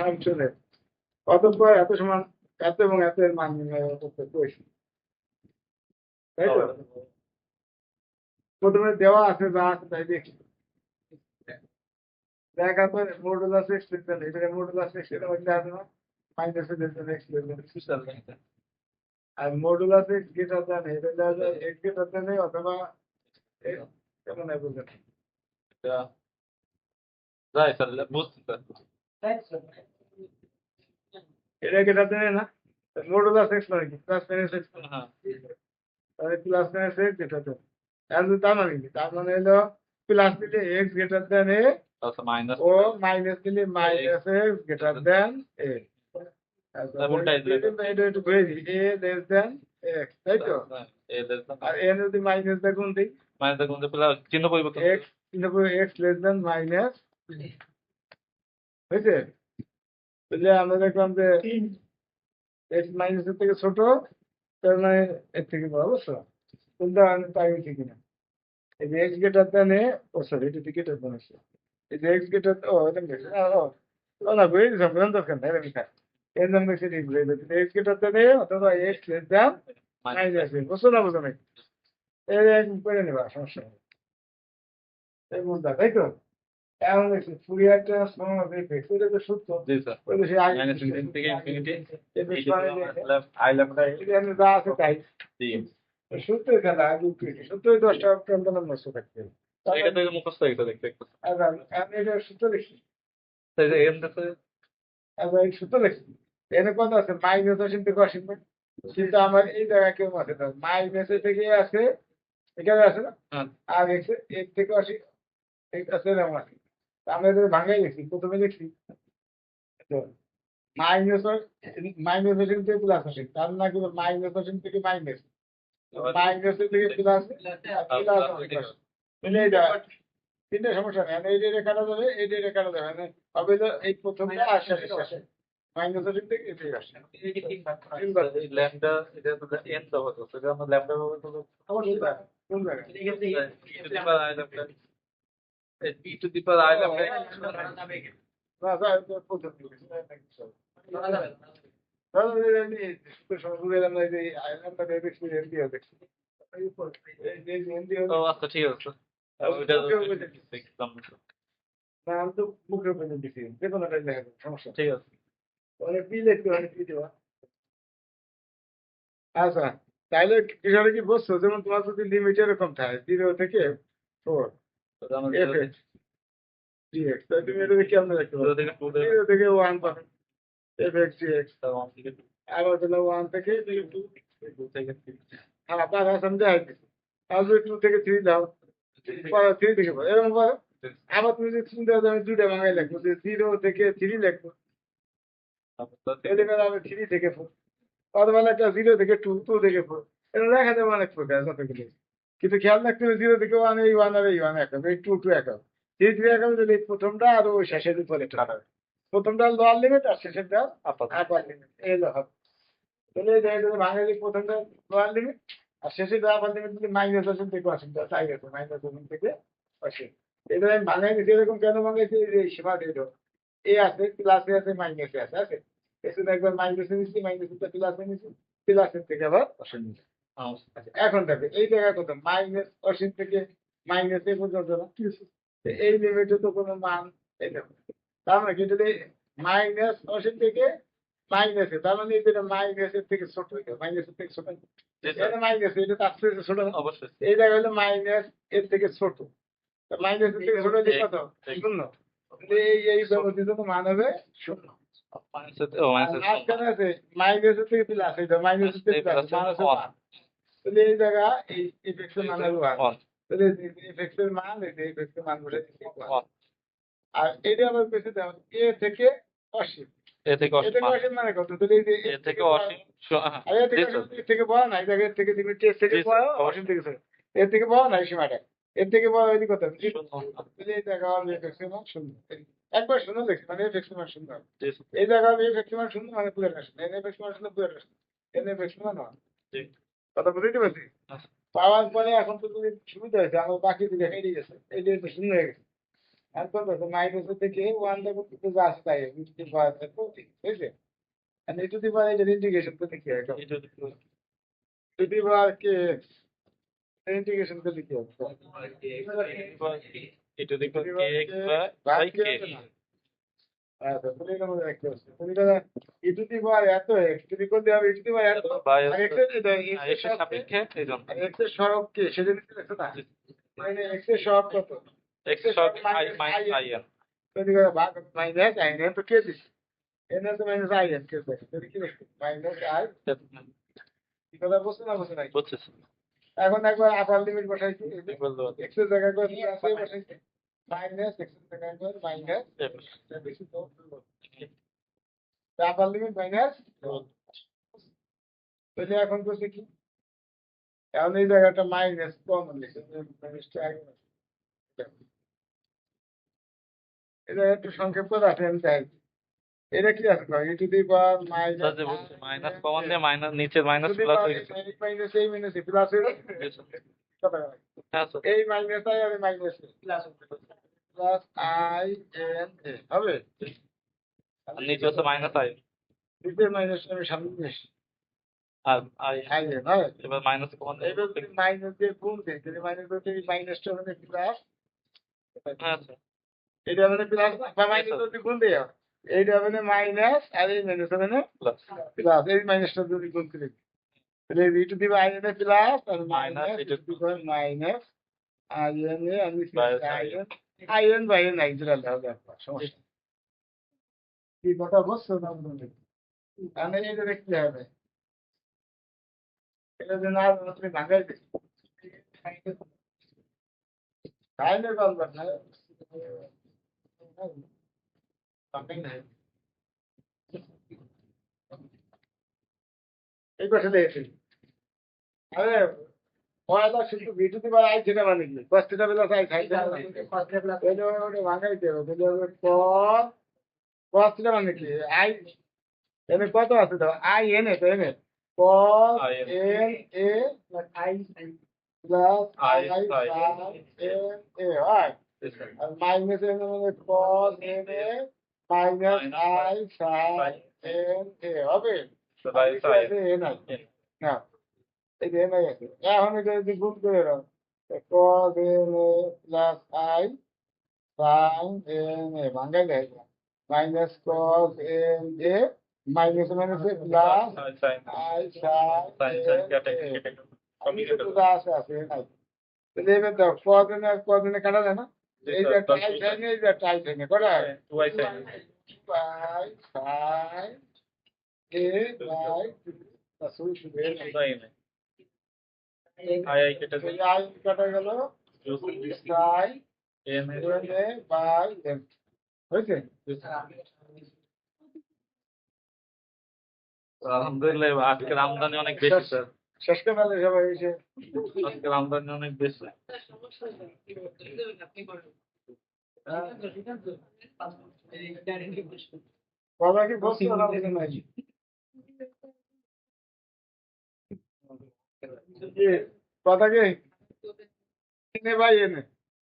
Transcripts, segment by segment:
ফাংশনের অতঃপর এত সমান এত এবং এত এর মান নির্ণয় করতে করেছি, তাই তো? প্রথমে দেওয়া আছে যা আছে তাই দেখি, দেখার পরে মডুলাস এক্সপ্রেশন, এখানে মডুলাস এক্সপ্রেশন মধ্যে আছে না মাইনাস এক্সপ্রেশন, আর মডুলাস এক্স গ্রেটার দ্যান এটা দেওয়া যায় এক্স গ্রেটার দ্যান অথবা কেমন হয় বুঝলেন? এটা গ্রেটার দ্যান না, মডুলাস এক্স মানে কি প্লাস মাইনাস এক্স, তাহলে plus minus x greater than, আর যদি তার মানে কি, তার মানে হলো প্লাস দিলে এক্স গ্রেটার দ্যান এ ও মাইনাস দিলে minus x greater than a, এটা একটু ঘুরে দিই এ লেস দ্যান এক্স, তাই তো? আর এ যদি মাইনাস দিয়ে গুণ দিই চিহ্ন পরিবর্তন এক্স কিন্তু এক্স লেস দ্যান মাইনাস, হয়েছে? তাহলে আমরা দেখলাম যে এক্স মাইনাসের থেকে ছোট, তার মানে এর থেকে বড়, অবশ্য কোনটা তাই হচ্ছে কিনা। এই যে x greater than a, O sorry এটা থেকে গ্রেটার দ্যান আছে, এই যে এক্স গ্রেটার ও এটা গেছে ও না ঘুরে দিয়েছিলাম বুঝলাম দরকার নাই এটা মিঠা, এর জন্য সেটি ঘুরে দিয়েছে এক্স গ্রেটার দ্যান এ অথবা এক্স লেস দ্যান মাইনাস এ, বুঝছো না বুঝো নাই? এর এক করে নেবা, সমস্যা নেই, এই বুঝলা তাই তো? এখন দেখছি ফুরিয়ার ট্রান্সফর্ম অফ এফএক্স, এটা তো সূত্র, ওই তো সেই আগে এখানে যা আছে তাই সূত্রের খেলা, আগে সূত্রই 10টা টন্টনের নষ্ট থাকতে হবে। আমি এটা সূত্র লিখছি, এই সূত্র লিখছি, এখানে কত আছে মাইনাস অসীম থেকে অসীম, কিন্তু আমার এই জায়গায় কেউ আছে না, মাইনাস থেকে আছে এখানে আছে না, আর এর থেকে অসীম আছে এরকম আছে, আমরা এটা ভাঙাই লিখছি, প্রথমে লিখছি মাইনাস মাইনাস অসীম থেকে প্লাস অসীম, তার না কিন্তু মাইনাস অসীম থেকে মাইনাস, মাইনাস থেকে প্লাস, প্লাস মানে এইটা তিনটা সমস্যা নেই, এই ডেটে কাটা যাবে, এই ডেটে কাটা যাবে, মানে হবে তো এই প্রথমটা আর শেষে মাইনাস অসীম থেকে এটাই আসে। কোন জায়গায়? না স্যার প্রথম আচ্ছা ঠিক আছে না আমি তো মুখের উপরে দিচ্ছি, যে কোনোটাই দেখা যাবে, সমস্যা ঠিক আছে অনেক পি লিখতে অনেক পি দেওয়া। আচ্ছা তাহলে বিষয়টা কি বুঝছো, যেমন তোমার যদি লিমিট এরকম থাকে 0 থেকে 4 এফ এক্স ডিএক্স, তাহলে তুমি এটা কেমন দেখতে পারো? 0 থেকে 1 পাবে এফ এক্স ডিএক্স, আবার তাহলে 1 থেকে 2, হ্যাঁ পাঁচ আসাম দেয়, আর যদি 2 থেকে 3 দাও, 3 থেকে পারো এরকম পারো। আবার তুমি যদি চিন্তা করো আমি দুটা ভাঙাই লিখবো, যে 0 থেকে 3 লিখবো, এদিকে আমি 3 থেকে 4, অথবা একটা 0 থেকে 2, 2 থেকে 4, এটা লেখা যাবে অনেক প্রকার কতগুলো, কিন্তু খেয়াল রাখতে হবে 0 থেকে 1 এই 1 আর এই 1 এক হবে, এই 2 2 এক হবে, 3 3 এক হবে, তাহলে এই প্রথমটা আর ওই শেষের উপরে প্রথমটা লোয়ার লিমিট আর শেষেরটা আপার লিমিট, এই হবে। তাহলে এই জায়গায় ভাঙালি প্রথমটা লোয়ার লিমিট আর শেষেরটা আপার লিমিট, যদি মাইনাস অসীম থেকে অসীম, তাই আছে মাইনাস অসীম থেকে অসীম। এটা আমি ভাঙাই দিচ্ছি, এরকম কেন ভাঙাইছি, এই সীমা দিয়ে এ আছে প্লাসে আছে মাইনাসে আছে, আছে এখানে একবার মাইনাসে নিচ্ছি, মাইনাসে প্লাসে নিচ্ছি, প্লাসের থেকে আবার অসীম নিচ্ছি। আচ্ছা এখন দেখো এই জায়গায় কত মাইনাস অসীম থেকে মাইনাস এ পর্যন্ত না, এই লিমিটে তো কোনো মান, এই দেখো তার মানে কি যদি মাইনাস অসীম থেকে মাইনাসে, তার মানে এটা মাইনাসের থেকে ছোট, মাইনাসের থেকে ছোট, এটা মাইনাস, এটা তার থেকে ছোট অবশ্যই, এই জায়গায় হলো মাইনাস এর থেকে ছোট, মাইনাস এর থেকে ছোট হলে কত শূন্য, এই ব্যবস্থিত মান হবে শূন্য। মাঝখানে আছে মাইনাসের থেকে প্লাস, এটা মাইনাসের থেকে প্লাস মান আছে 1, তাহলে এই জায়গা এই এফএক্স এর মান হবে 1, তাহলে এফএক্স এর মান, এই এফএক্স এর মান বলে দিচ্ছি 1, আর এটা আবার পেছে দাও এ থেকে অসীম, এ থেকে অসীম মানে কত, তাহলে এই যে এ থেকে অসীম, আর এর থেকে বড় না, এই জায়গা এর থেকে লিমিট এর থেকে বড় অসীম থেকে ছোট, এর থেকে বড় না এই সীমাটা, এর থেকে বড় এই কত, তাহলে এই জায়গা হবে এফএক্স এর মান শূন্য, একবার শূন্য দেখছি মানে এফএক্স এর মান শূন্য, এই জায়গা হবে এফএক্স এর মান শূন্য মানে পুরো না শূন্য, এফএক্স এর মান শূন্য পুরো না শূন্য, এফএক্স এর মান 1, কথা বুঝতে পারছি? পাওয়ার পরে এখন তো তুমি সুবিধা হয়েছে, আমার বাকি দিকে হেরে গেছে, এই যে শূন্য হয়ে গেছে, আর কত আছে মাইনাস থেকে ওয়ানটা করতে জাস্ট তাই বুঝতে পারছে তো ঠিক আছে আর এই যদি পারে এটা ইন্টিগ্রেশন করতে কি হয় এটা দেখো যদি বার কে ইন্টিগ্রেশন করতে কি হবে এটা দেখো যদি কে বার এক্স কে বাই ভাগ কে কে আছে না আচ্ছা তুমি এটা মনে রাখতে হবে তুমি এটা ই যদি বার এত এক্স যদি করতে হবে ই যদি বার এত বাই আর এক্স এর এটা এক্স এর সাপেক্ষে এই জন্য আর এক্স এর সহগ কে সেটা নিতে দেখছো না মানে এক্স এর সহগ কত এক্স সব আই মাইনাস আই এন যদি করে ভাগ মাইনাস আই এন তো কে দিছে এন তো মাইনাস আই এন কে দিছে যদি কি দেখো মাইনাস আই কি কথা বুঝছো না বুঝছো না বুঝছিস এখন একবার আপার লিমিট বসাইছি ইকুয়াল টু এক্স এর জায়গায় করে প্লাস এ বসাইছি মাইনাস এক্স এর জায়গায় করে মাইনাস বেশি তো আপার লিমিট মাইনাস তাহলে এখন করছে কি এখন এই জায়গাটা মাইনাস কমন লিখছে মাইনাসটা আগে এটা একটু সংক্ষেপ করে রাখেন আমি চাই এটা কি আছে e to the power minus minus common দিয়ে মাইনাস নিচে মাইনাস প্লাস হয়ে গেছে মাইনাস এই মাইনাস প্লাস হয়ে হ্যাঁ স্যার এই মাইনাস আই আর minus plus I N A হবে আর নিচে হচ্ছে মাইনাস আই দ্বিতীয় মাইনাস আমি সামনে নিয়ে এসেছি আর আই আই এন হয় এবার মাইনাস কমন এবার যদি মাইনাস দিয়ে গুণ দিই তাহলে মাইনাস করতে এই মাইনাসটা মানে প্লাস হ্যাঁ স্যার এটা মানে প্লাস বা মাইনাস যদি গুণ দিই এইটা মানে মাইনাস আর এই মাইনাস মানে প্লাস প্লাস এই মাইনাসটা যদি গুণ করি তাহলে e to the I N A plus আর মাইনাস মাইনাস এটা মাইনাস আই এন এ আমি by I N by N Nigeria হবে সমস্যা কি কথা বুঝছো না আমি এটা দেখতে হবে এটা যে না তুমি ভাঙাই দিচ্ছি খাইলে কল কর না এই কথা দেখেছি আরে পয়লা শুধু বিদ্যুৎ বা আই সেটা মানে কি কষ্টটা বেলা চাই খাইতে ওটা ভাঙাইতে হবে কষ্টটা মানে কি আই এনে কত আছে তো আই এনে তো এনে cos n a I plus i sine n a হয় আর মাইনাস এন মানে cos n a minus i sine n a হবে না এই যে এন আই আছে এখন এটা যদি গুণ করে দাও cos n a plus i sine n a ভাঙাই যায় minus cos n a minus minus plus i sine আমি তো যা আছে আছে নাই তাহলে এবার দাও কদিনে কাটা যায় না এই যে টাই সাইনে এই যে টাই সাইনে কটা বাই সাইন এ বাই শুরু শুরু আই কাটা গেল sine N A by N হয়েছে আলহামদুলিল্লাহ আজকের আমদানি অনেক বেশি স্যার শেষ করে সবাই এসে আজকের আমদানি অনেক বেশি বাবা কি বলছি নাই কথা কি এনে ভাই এনে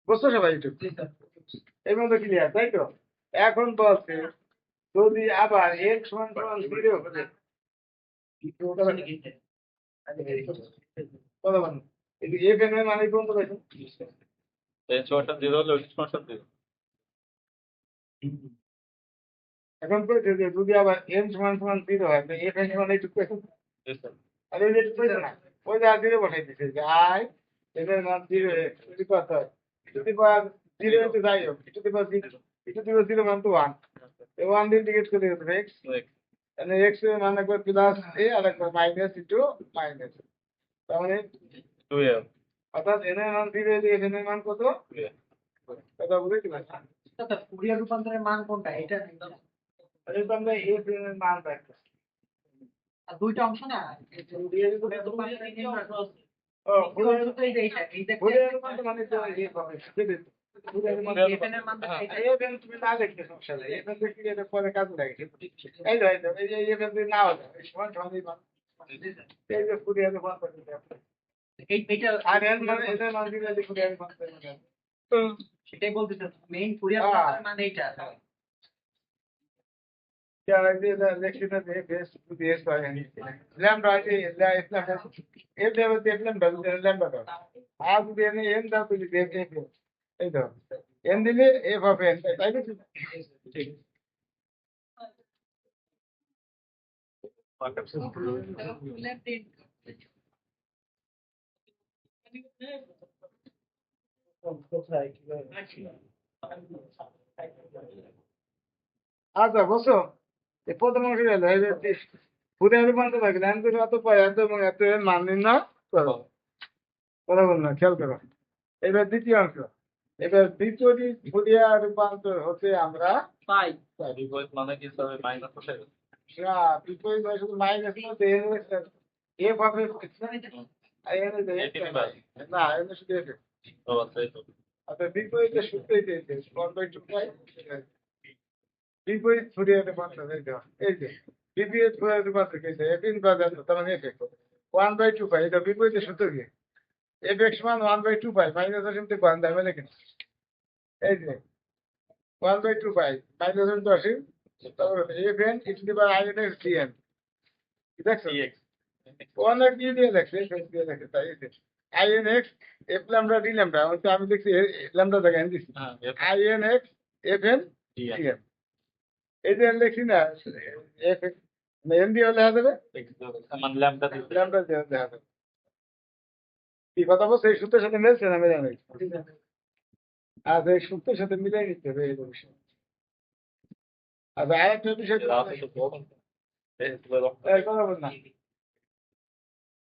বুঝছো সবাই একটু এই মতো ক্লিয়ার তাই তো এখন বলছে যদি আবার এক সমান সমান জিরো হলে কথা বলেন এই এফ এন মানে কোন কথা এই ছটা জিরো হলো সমস্যা জিরো এখন বলছে যে যদি আবার এন সমান সমান জিরো হয় এফ এন সমান এইটুকু আর এই যে না ওই যে জিরো বসাই দিচ্ছে যে আই এফ এর মান জিরো যদি কত হয় যদি জিরো ইন্টু যাই হোক জিরো জিরো মান তো ওয়ান ওয়ান দিয়ে ইন্ডিকেট করে দেবে এক্স মানে এক্স এর মান একবার প্লাস এ আর একবার মাইনাস ইন্টু মাইনাস তার মানে অর্থাৎ এন এর মান জিরো এলে এন এর মান কত কথা বুঝতে পারছেন ফুরিয়ার রূপান্তরের মান কোনটা এটা এটা আমরা এফ এর মান রাখতে আর দুইটা অংশ না ফুরিয়ার রূপান্তর মানে তো এই পাবে এফএন এর মান এফএন তুমি না দেখতে সমস্যা নেই এফএন দেখতে এটা পরে কাজে লাগে এই তো এই যে এফএন যদি না হতো এই সমান সমান এই যে ফুরিয়ার রূপান্তর এইটা আর এর মানে এদের মান দিলে ফুরিয়ার রূপান্তর সেটাই বলতেছে মেইন ফুরিয়ার হ্যাঁ। রূপান্তরের মান এইটা lambda if they were lambda lambda as they n da to the এই তো n দিলে f of n তাই না ঠিক আচ্ছা বসো এই প্রথম অংশ গেল এই যে ফুরিয়ার রূপান্তর থাকে লাইন করে এত পায় এত এবং এত এর মান নির্ণয় করো কথা বল না খেয়াল করো এবার দ্বিতীয় অংশ এবার বিপরীত ফুরিয়ার রূপান্তর হতে আমরা পাই বিপরীত মানে কি হবে মাইনাস বসে না বিপরীত হয় শুধু মাইনাস মধ্যে এফ হবে না এনে শুধু এফ ও আচ্ছা এই তো অর্থাৎ বিপরীতের সূত্রই দিয়েছে 1/2 পাই বিপরীত ফুরিয়ার রূপান্তর এই যে বিপরীত ফুরিয়ার রূপান্তর কি এফ ইন প্লাস তার মানে এফ 1/2 পাই এটা বিপরীতের সূত্র কি এফ এক্স মান 1/2 পাই মাইনাস আসলে বান্ধা হবে নাকি এই যে 1/2 পাই মাইনাস আসলে আসি তারপর F N it the power I N x D N দেখছো অনেক দিয়ে দিয়ে লেখছে দিয়ে লেখছে তাই I N x F lambda D lambda আমি দেখছি ল্যামডা জায়গায় এন দিচ্ছি হ্যাঁ I N x F N D N এই যে লেখছি না এফ এন দিয়ে লেখা যাবে মানে ল্যাম্পটা দিতে ল্যামডা দিয়ে লেখা যাবে কি কথা বলছো এই সূত্রের সাথে মিলছে না মেলে নাই আর এই সূত্রের সাথে মিলাই নিতে হবে এই বিষয় আচ্ছা আরেকটা বিষয় কথা বল না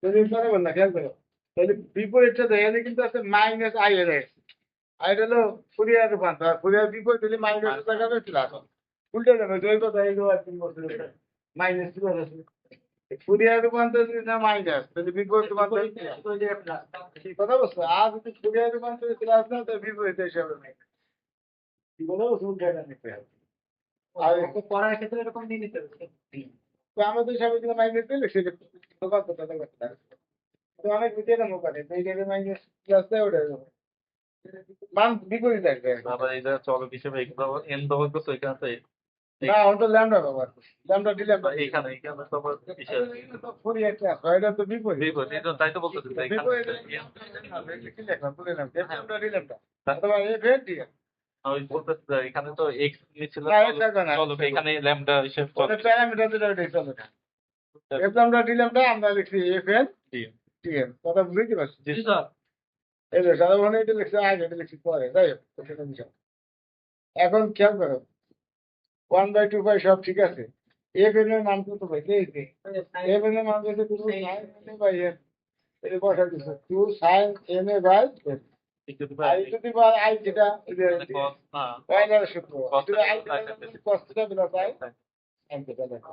যদি কথা বল না খেয়াল করো তাহলে বিপরীতটা এখানে কিন্তু আছে মাইনাস আই এন এক্স আর এটা হলো ফুরিয়ার রূপান্তর ফুরিয়ার বিপরীত দিলে মাইনাস লাগাবে প্লাস উল্টে যাবে দুই কথা এই আর তিন বছর মাইনাস কি আছে ফুরিয়ার রূপান্তর যদি না মাইনাস তাহলে বিপরীত রূপান্তর কি কথা বলছো আর যদি ফুরিয়ার রূপান্তর প্লাস না তো বিপরীত হিসাবে নেই কি কথা বলছো উল্টে নিতে হবে আর পড়ার ক্ষেত্রে এরকম নিয়ে নিতে হবে তো আমাদের হিসাবে যদি মাইনাস দিলে সেটা রূপান্তরটা করতে হবে তো অনেক ভিতরে মোকা নেই এই জায়গায় মাইনাস প্লাস দেয় ওটা মান বিপরীত আসবে আবার এটা চলক হিসেবে এন ব্যবহার করছো এখানে তো না ওটা ল্যামডা ব্যবহার ল্যামডা দি ল্যামডা এখানে তো আবার কিসের ফুরিয়ার ক্লাস এটা তো বিপরীত বিপরীত এটা তাই তো বলতেছি তো এখানে বিপরীত কি লেখা বলে নাম ল্যামডা দি ল্যামডা অথবা এফ এন ডি আমি বলতেছি যে এখানে তো এক্স নিয়েছিল না, x থাকবে না। চলক এখানে ল্যাম্বডা হিসেবে ওটা প্যারামিটার যেটা ওটাই চলে না এফ ল্যামডা ডি ল্যামডা আমরা লিখছি এফ এন ডি এন কথা বুঝতে পারছি জি স্যার এই যে সাধারণ এটা লিখছে আগে এটা লিখছি পরে যাই হোক তো সেটা বিষয় এখন খেয়াল করো 1/2 পাই সব ঠিক আছে এফ এন এর মান কত পাই এই যে এফ এন এর মান কত two sine N by N এটা বসা দিছে two sine N A by N I যদি বা আই যেটা এই যে পয়লার সূত্র এটা আই কষ্টটা বিনা পাই এন যেটা দেখো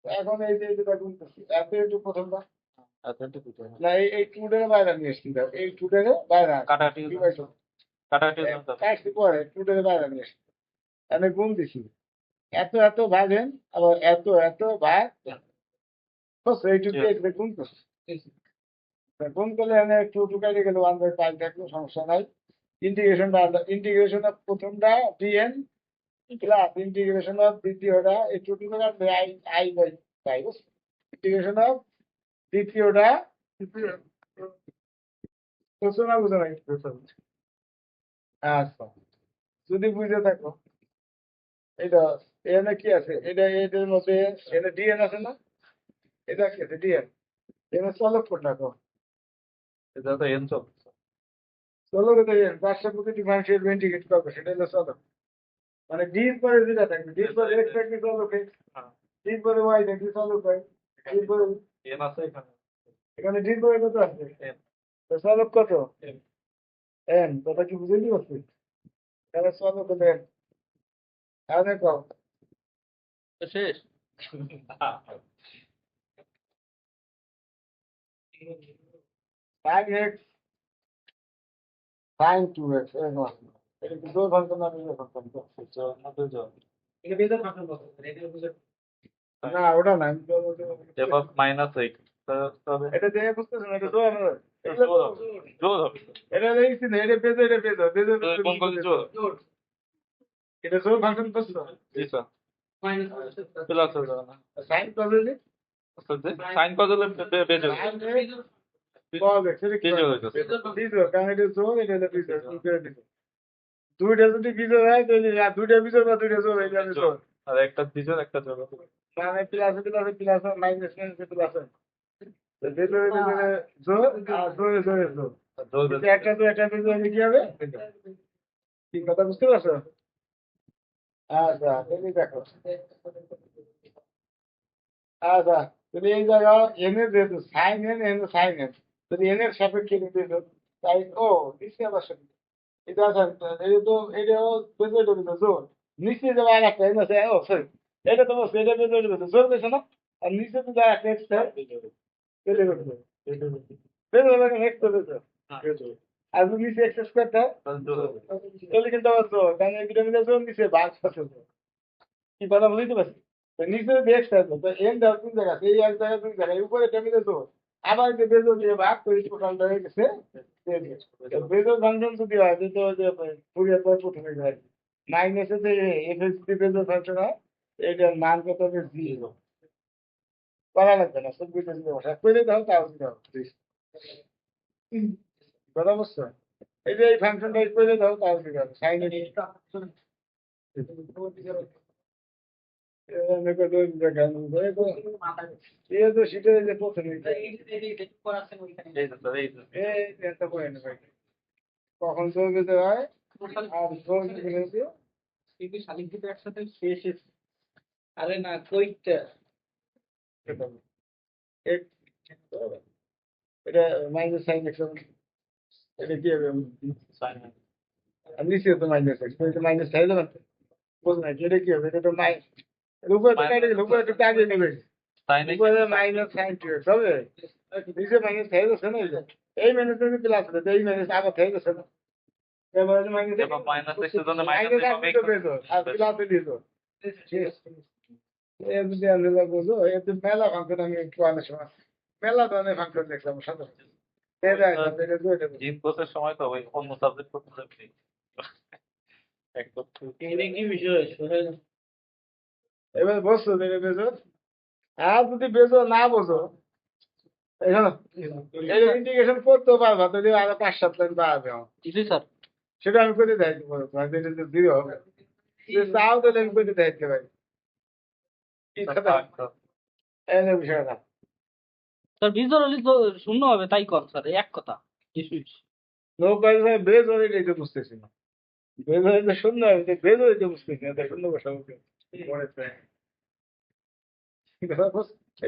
এখন এই যে যেটা গুনতেছি এত একটু প্রথমটা না এই টু ডে বাইরে নিয়ে এসছি এই টু ডে বাইরে কাটাকাটি কাটাকাটি কাটছি পরে টু ডে বাইরে নিয়ে এসছি আমি গুণ দিছি এত এত ভাগেন আবার এত এত ভাগ বুঝছো এইটুকু এটা গুণ করছি গুণ করলে আমি টু টু কেটে গেলে 1/5 থাকলো সমস্যা নাই ইন্টিগ্রেশন অফ প্রথমটা ডিএন প্লাস ইন্টিগ্রেশন অফ দ্বিতীয়টা এই টু টু কাটবে আই আই বাই পাই বুঝছো ইন্টিগ্রেশন অফ দ্বিতীয়টা বুঝছো না বুঝো নাই আচ্ছা যদি বুঝে থাকো এটা এখানে কি আছে এটা এটার মধ্যে এটা ডিএন আছে না এটা কি আছে ডিএন এখানে চলক কোনটা কো এটা তো এন চল চলক এটা ডিএন পাঁচটা প্রতি ডিফারেন্সিয়াল ইন্টিগ্রেট করবে সেটা হলো চলক মানে ডি পরে যেটা থাকবে ডি পরে এক্স থাকবে চলক ডি পরে ওয়াই থাকবে চলক হয় ডি পরে এন আছে এখানে এখানে ডি পরে কত আছে তো চলক কত এন কথা কি বুঝতে পারছি তাহলে চলক কত এন তাহলে কম শেষ sin x sin 2x এটা কি দুই ফাংশন না দুই ফাংশন এটা বেজার ফাংশন বলতে এটা বুঝে না ওটা না এবার মাইনাস 8 তবে এটা দেখে বুঝতেছেন এটা তো জোর হবে এটা দেখছি না, এটা বেজো, এটা বেজো, বেজো, তো কোন কোন জোর এটা জোর ফাংশন করছো। জি স্যার প্লাস হয়ে যাবে না সাইন করলে সাইন কত হলে বেজে কি জোর হইতেছে বিজোর, কারণ এটা জোর, এটা হলো বিজোর, দুইটা যদি বিজোর হয় তাহলে দুইটা বিজোর বা দুইটা জোর, এটা জোর। আর একটা বিজোর একটা জোর মানে প্লাসে প্লাসে প্লাস, মাইনাস মাইনাসে প্লাস। ভেতরে ভেতরে জোর আর জোরে জোরে জোর। জোর কিন্তু একটা তো একটা বিজোর হলে কি হবে? কি কথা বুঝতে পারছো? আচ্ছা, তুমি দেখো। আচ্ছা, তুমি এই জায়গায় এনে যেহেতু sine n N sine n, যদি এন এর সাপেক্ষে নিতে তো তাই ও নিচে আবার এটা আছে, এটা তো এটাও বেজে বেজে জোর। নিচে যাবে আর একটা এন আছে, ও সরি, এটা তো বলছে এটা বেজে বেজে জোর বেছে না, আর নিচে তো যায় একটা এক্সট্রা বেজে বেজে বেজে বেজে নেক্সট বেজে। আর যদি নিচে এক্স স্কোয়ার থাকে তাহলে কিন্তু আবার জোর, কারণ এই দুটো মিলে জোর, নিচে ভাগ আছে জোর। কি কথা বুঝতে পারছি? তো নিচে বেশ থাকবে, তো এন দেওয়া তিন জায়গা আছে, এই এক জায়গায় দুই জায়গায়, উপরে টেবিলে জোর, আবার যে বেজো দিয়ে ভাগ করে টোটালটা হয়ে গেছে বেজো ফাংশন যদি হয় তো যে ফুরিয়ার পর প্রথমে যায় মাইনাসে যে এফ এক্স ডি বেজো ফাংশন হয়, এটার মান কত হবে জিরো। করা লাগবে না, সব বুঝতে দিলে বসা করে দাও, তাও দিতে হবে। কথা বুঝছো? এই যে এই ফাংশনটা করে দাও, তাও দিতে হবে। সাইন এ তো সেটা যে প্রথমে কখন চলবে হয় আর একসাথে আরে না কইটা এটা মাইনাস সাইন এক্স, এটা কি হবে? আর নিচে তো মাইনাস এক্স, মাইনাস সাইন না বুঝলেন না, এটা কি হবে? এটা তো মাইনাস উপরে তো কেটে গেল, উপরে একটু আগে নেবে, উপরে মাইনাস সাইন টু এক্স হবে, নিচে মাইনাস সাইন আছে না, এই যে এই মাইনাস যদি প্লাস হবে, এই মাইনাস আবার সাইন আছে না, এবারে মাইনাস মাইনাস এক্সের জন্য মাইনাস মাইনাস আপনি তো বেজো আর প্লাসে দিছো, এই যদি আমরা বুঝো, এই তো মেলা ফাংশন আমি একটু অনেক সময় মেলা ধরনের ফাংশন দেখলাম সাথে জিম কোর্সের সময় তো ওই অন্য সাবজেক্ট করতে যাচ্ছি একদম কি বিষয় এবার বসছো বেজো, আর যদি বেজো না বোঝো এখানে এই ইন্টিগ্রেশন করতেও পারবা, যদি আরো 5-7 লাইন বাড়বে জি স্যার সেটা আমি করে দেখাইতে পারবো, এটা তো জিরো হবে, যদি চাও তাহলে আমি করে দেখাইতে পারি। কি কথা এই যে বিষয়টা স্যার বিজোর হলে তো শূন্য হবে, তাই কর স্যার, এক কথা নৌকা বেজ হলে এটা বুঝতেছি না, বেজ হলে তো শূন্য হবে, বেজ হলে তো বুঝতেছি না, শূন্য বসাবো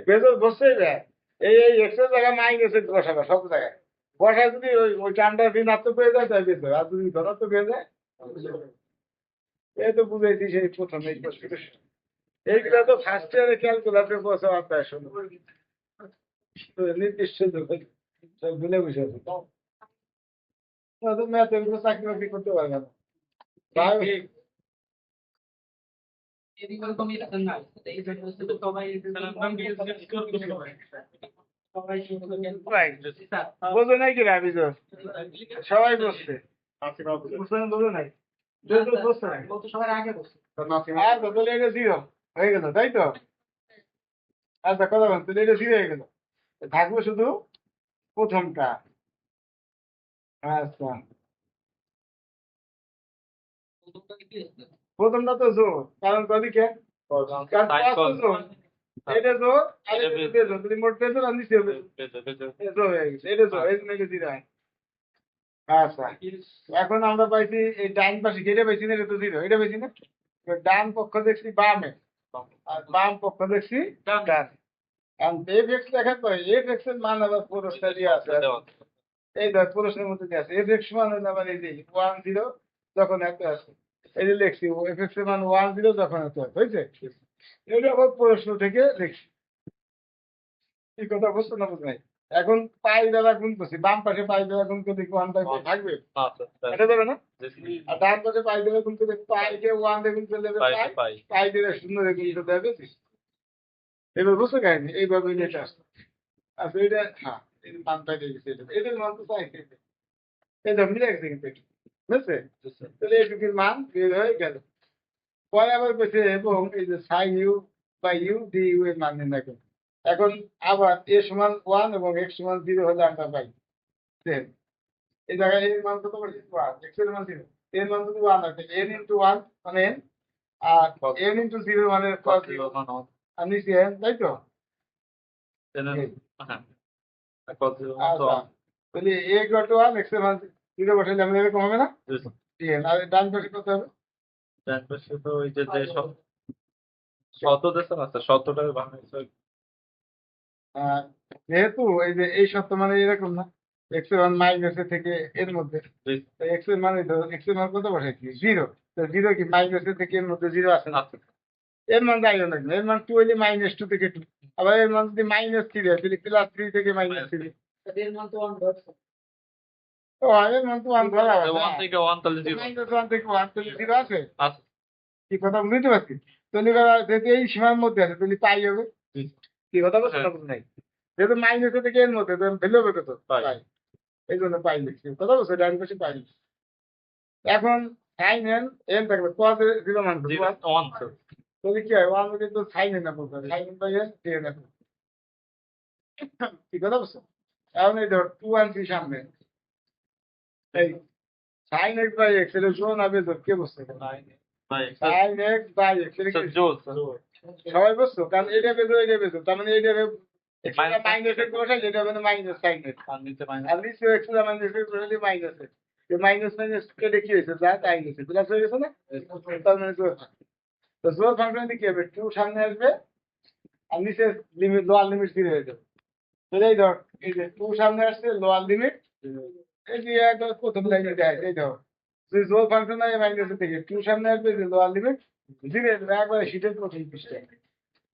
বেজর বসছেই দেয়, এই এই এক্সের জায়গায় মাইনাস এক্স বসাবে সব জায়গায়, বসায় যদি ওই ওই টানটা ঋণাত্মক হয়ে যায় তাই বেজর, আর যদি ধনাত্মক হয়ে যায় এই তো বুঝাইছি সেই প্রথমে এই প্রশ্নটা। এইগুলা তো ফার্স্ট ইয়ারে ক্যালকুলাসে বসে আপনার শুনো নির্দিষ্ট সব ভুলে বসে আছে, ম্যাথে চাকরি বাকরি করতে পারবে না। বোঝো নাই কি ভাবি সবাই বসছে, বোঝো নাই সবার আগে বসে আচ্ছা তাহলে এটা জিরো হয়ে গেল তাই তো। আচ্ছা কথা বল, তাহলে এটা জিরো হয়ে গেল, থাকবে শুধু প্রথমটা। আচ্ছা প্রথমটা তো জোর, কারণ কদিকে এটা জোর আর এটা বেজোর, যদি মোট বেজোর আর নিচে জোর হয়ে গেছে, এটা জোর, এই জন্য এটা জিরো হয়। আচ্ছা এখন আমরা পাইছি এই ডান পাশে, এটা পাইছি না, এটা তো জিরো, এটা পাইছি না, এবার ডান পক্ষ দেখছি বামে আর বাম পক্ষ দেখছি ডানে। কারণ এফ এক্স দেখার পরে এফ এক্স এর মান আবার পুরস্কার দিয়ে আছে, এই ধর প্রশ্নের মধ্যে দিয়ে আছে এফ এক্স মান হলে আবার এই যে 1-0 যখন এত আছে, এই যে লিখছি এফ এক্স এর মান 1-0 যখন এত আছে, হয়েছে, এটা আবার প্রশ্ন থেকে লিখছি। কি কথা বুঝছো না বুঝ নাই? এখন পাই দ্বারা গুণ করছি, বাম পাশে পাই দ্বারা গুণ করলে 1/5 থাকবে, এটা দেবে না, আর ডান পাশে পাই দ্বারা গুণ করলে পাই কে 1 দিয়ে গুণ করলে পাই, পাই দিয়ে 0 দিয়ে গুণ করতে হবে। এবার বুঝছো কাহিনি এইভাবে এটা আসছে। আচ্ছা এটা হ্যাঁ এই মান পাইতে গেছে এটার মান তো চাইছে এই তো মিলে গেছে কিন্তু একটু বুঝছে তাহলে এইটুকুর মান বের হয়ে গেল পরে আবার বলছে এবং এই যে সাইন ইউ বা ইউ ডি ইউ এর মান নির্ণয় করুন এখন আবার এ সমান 1 এবং x সমান 0 হলে আমরা পাই সেম এই জায়গায় এর মান কত বলছি 1 x এর মান 0 এর মান যদি 1 হয় তাহলে n ইনটু 1 মানে n আর n ইনটু 0 মানে cos 0 আর নিচে n তাই তো আচ্ছা তাহলে a equal to 1 x এর মান 0 বসাইলে আমরা এরকম হবে না n আর ডান পাশে কত হবে ওই যে শত দেশন আছে শতটাকে বাংলাদেশ আর যেহেতু এই যে এই সত্য মানে এরকম না x এর মান মাইনাস থেকে এর মধ্যে x এর মান x এর মান কত বসাইছি 0 তো 0 কি মাইনাস থেকে এর মধ্যে 0 আছে না এর মান যাই হোক না এর মান 2 হলে -2 থেকে 2 আবার এর মান যদি -3 হয় তাহলে +3 থেকে -3 এর মান তো 1 ধরছে ও এর মান তো 1 ধরা হবে 1 থেকে 1 তাহলে 0 -1 থেকে 1 তাহলে 0 আছে আছে কি কথা বুঝতে পারছি তাহলে যেহেতু এই সীমার মধ্যে আছে তাহলে পাই হবে কি কথা বলছো না বুঝ নাই যেহেতু মাইনাস থেকে এর মধ্যে ভ্যালু হবে কত পাই। পাই এই জন্য পাই লিখছি কথা বলছো ডান পাশে পাই লিখছি। এখন সাইন এন এন থাকবে কজ 0 মান 1 তাহলে কি হয় 1 কিন্তু সাইন এন না বলতে sine N by N ten N কি কথা বলছো এখন এই ধর 2 1 3 সামনে এই সাইন এক্স বাই এক্স এর জোন হবে তো কে বলছে ভাই সাইন এক্স বাই এক্স এর কি জোস সবাই বুঝছো কারণ এটা বেজো তার মানে এটা মাইনাস এর বসাই যেটা মানে মাইনাস সাইন এক্স আর নিচে মাইনাস আর নিচে এক্স এর মাইনাস এর বসাইলে মাইনাস এক্স এই মাইনাস মাইনাস কেটে কি হয়েছে যা তাই গেছে প্লাস হয়ে গেছে না তার মানে তো জোর ফাংশন কি হবে 2 সামনে আসবে আর নিচে লিমিট লোয়ার লিমিট 0 হয়ে যাবে তাহলে এই ধর এই যে 2 সামনে আসছে লোয়ার লিমিট এই যে একদম প্রথম লাইনে দেয় এই ধর তুই জোর ফাংশন নাই মাইনাস থেকে 2 সামনে আসবে যে লোয়ার লিমিট 0 একবারে শীটের প্রথম পৃষ্ঠায়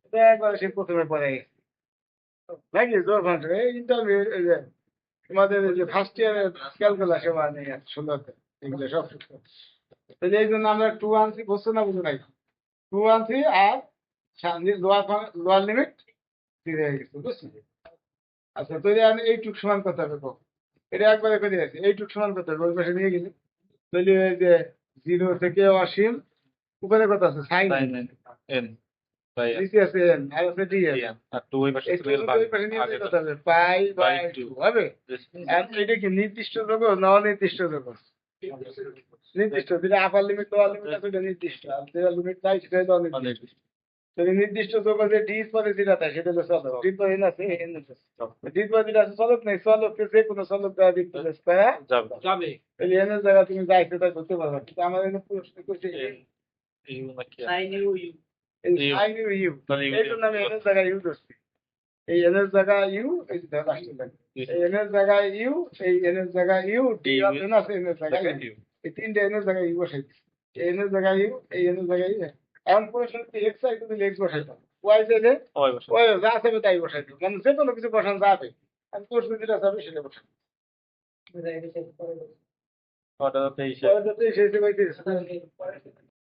এটা একবারে সে প্রথমে পড়ে গেছে নাকি জোর ফাংশন এই ইন্টারভিউ এই যে তোমাদের এই যে ফার্স্ট ইয়ারের ক্যালকুলাসে মানে ষোলোতে এগুলো সব সূত্র তাহলে এই জন্য আমরা 2 আনছি বুঝছো না বুঝো নাই 2 আনছি আর লোয়ার লিমিট 0 হয়ে গেছে বুঝছো আচ্ছা তাহলে আমি এইটুক সমান কত হবে কো এটা একবারে করে আছে এইটুক সমান কত হবে ওই পাশে নিয়ে গেলি তাহলে এই যে 0 থেকে অসীম উপরে কত আছে সাইন n ভাই নিচে আছে n আর আছে d আর 2 ওই পাশে এই ওই পাশে নিয়ে গেলে কত হবে পাই বাই 2 হবে আর এটা কি নির্দিষ্ট যোগ না অনির্দিষ্ট যোগ নির্দিষ্ট যেটা আপার লিমিট লোয়ার লিমিট আছে ওটা নির্দিষ্ট আর যেটা লিমিট নাই সেটা হলো অনির্দিষ্ট তাহলে নির্দিষ্ট যোগ আছে ডি পরে যেটা থাকে সেটা হলো চলক ডি পরে n আছে n আছে ডি পরে যেটা আছে চলক নাই চলককে যে কোনো চলক দ্বারা রিপ্লেস করা যাবে যাবে তাহলে n এর জায়গা তুমি যাইতে তাই ধরতে পারবে কিন্তু আমাদের এখানে প্রশ্ন করছে এই নাকি sine U U sine U U এই জন্য আমি n এর জায়গায় ইউ ধরছি এই n এর জায়গায় ইউ এই যে লাস্টে লাগে এই n এর জায়গায় ইউ এই n এর জায়গায় ইউ ডি আছে না n এর জায়গায় ইউ এই তিনটে n এর জায়গায় ইউ বসাইছি এই n এর জায়গায় ইউ এই n এর জায়গায় ইউ এখন প্রশ্ন কি x আই যদি x বসাইতাম y যে ওই বসে ওই যা আছে তাই বসাইতাম মানে যে কোনো কিছু বসান যাবে আমি প্রশ্ন যেটা যাবে সেটা বসাই এটা এটা পরে ওটা 23 পরে তো সেই হিসেবে